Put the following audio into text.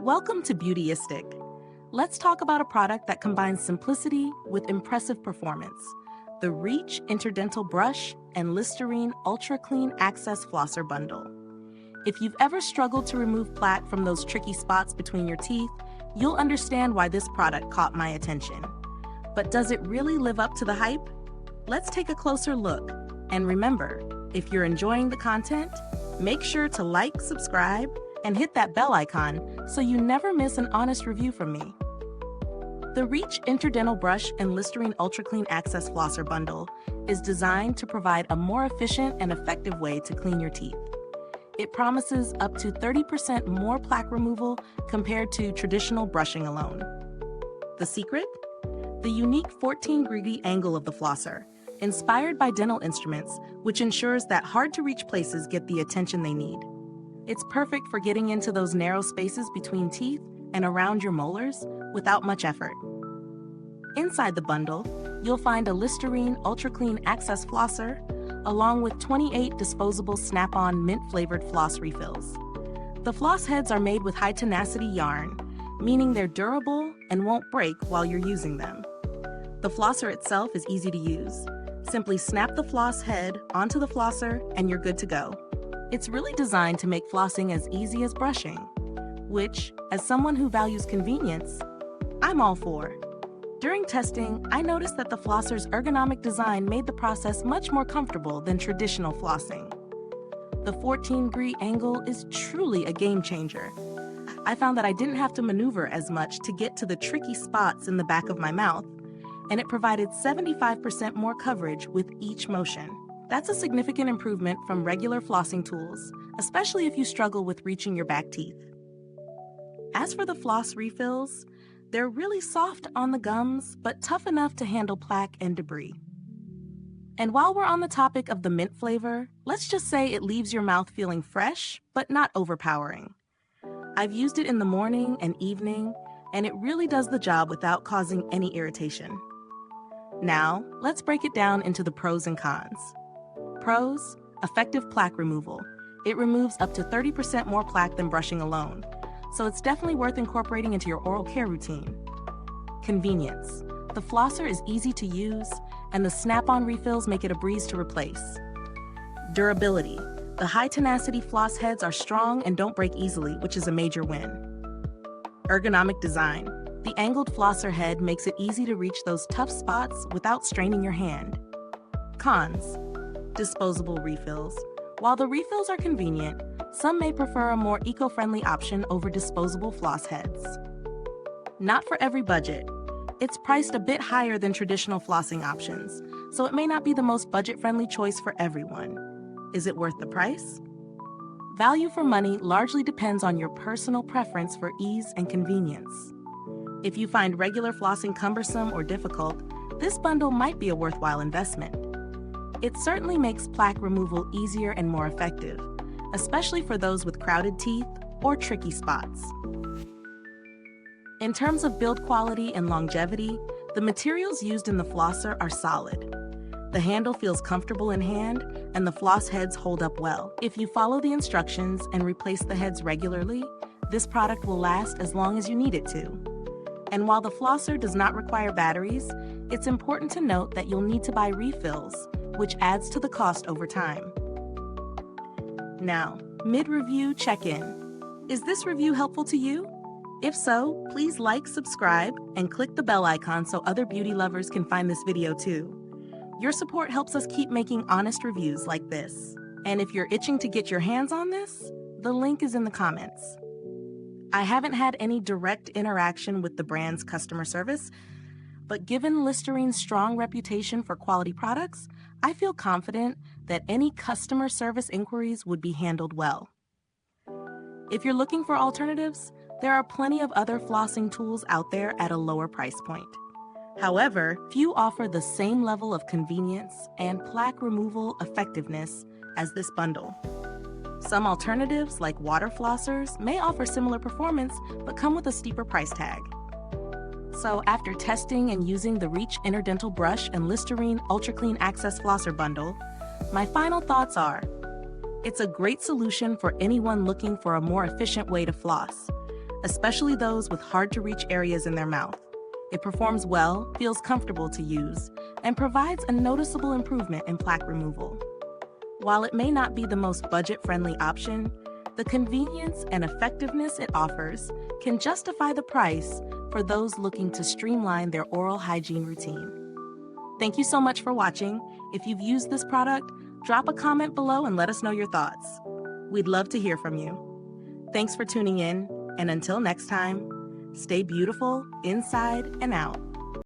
Welcome to Beautyistic. Let's talk about a product that combines simplicity with impressive performance. The Reach Interdental Brush and Listerine Ultraclean Access Flosser Bundle. If you've ever struggled to remove plaque from those tricky spots between your teeth, you'll understand why this product caught my attention. But does it really live up to the hype? Let's take a closer look. And remember, if you're enjoying the content, make sure to like, subscribe, and hit that bell icon so you never miss an honest review from me. The Reach Interdental Brush and Listerine Ultraclean Access Flosser Bundle is designed to provide a more efficient and effective way to clean your teeth. It promises up to 30% more plaque removal compared to traditional brushing alone. The secret? The unique 14-degree angle of the flosser, inspired by dental instruments, which ensures that hard-to-reach places get the attention they need. It's perfect for getting into those narrow spaces between teeth and around your molars without much effort. Inside the bundle, you'll find a Listerine Ultraclean Access Flosser, along with 28 disposable snap-on mint-flavored floss refills. The floss heads are made with high-tenacity yarn, meaning they're durable and won't break while you're using them. The flosser itself is easy to use. Simply snap the floss head onto the flosser and you're good to go. It's really designed to make flossing as easy as brushing, which, as someone who values convenience, I'm all for. During testing, I noticed that the flosser's ergonomic design made the process much more comfortable than traditional flossing. The 14-degree angle is truly a game changer. I found that I didn't have to maneuver as much to get to the tricky spots in the back of my mouth, and it provided 75% more coverage with each motion. That's a significant improvement from regular flossing tools, especially if you struggle with reaching your back teeth. As for the floss refills, they're really soft on the gums, but tough enough to handle plaque and debris. And while we're on the topic of the mint flavor, let's just say it leaves your mouth feeling fresh, but not overpowering. I've used it in the morning and evening, and it really does the job without causing any irritation. Now, let's break it down into the pros and cons. Pros: effective plaque removal. It removes up to 30% more plaque than brushing alone, so it's definitely worth incorporating into your oral care routine. Convenience. The flosser is easy to use, and the snap-on refills make it a breeze to replace. Durability. The high-tenacity floss heads are strong and don't break easily, which is a major win. Ergonomic design. The angled flosser head makes it easy to reach those tough spots without straining your hand. Cons. Disposable refills. While the refills are convenient, some may prefer a more eco-friendly option over disposable floss heads. Not for every budget. It's priced a bit higher than traditional flossing options, so it may not be the most budget-friendly choice for everyone. Is it worth the price? Value for money largely depends on your personal preference for ease and convenience. If you find regular flossing cumbersome or difficult, this bundle might be a worthwhile investment. It certainly makes plaque removal easier and more effective, especially for those with crowded teeth or tricky spots. In terms of build quality and longevity, the materials used in the flosser are solid. The handle feels comfortable in hand, and the floss heads hold up well. If you follow the instructions and replace the heads regularly, this product will last as long as you need it to. And while the flosser does not require batteries, it's important to note that you'll need to buy refills, which adds to the cost over time. Now, mid-review check-in. Is this review helpful to you? If so, please like, subscribe, and click the bell icon so other beauty lovers can find this video too. Your support helps us keep making honest reviews like this. And if you're itching to get your hands on this, the link is in the comments. I haven't had any direct interaction with the brand's customer service, but given Listerine's strong reputation for quality products, I feel confident that any customer service inquiries would be handled well. If you're looking for alternatives, there are plenty of other flossing tools out there at a lower price point. However, few offer the same level of convenience and plaque removal effectiveness as this bundle. Some alternatives, like water flossers, may offer similar performance but come with a steeper price tag. So after testing and using the Reach Interdental Brush and Listerine Ultraclean Access Flosser Bundle, my final thoughts are: it's a great solution for anyone looking for a more efficient way to floss. especially those with hard-to-reach areas in their mouth. It performs well, feels comfortable to use, and provides a noticeable improvement in plaque removal. While it may not be the most budget-friendly option, the convenience and effectiveness it offers can justify the price for those looking to streamline their oral hygiene routine. Thank you so much for watching. If you've used this product, drop a comment below and let us know your thoughts. We'd love to hear from you. Thanks for tuning in, and until next time, stay beautiful inside and out.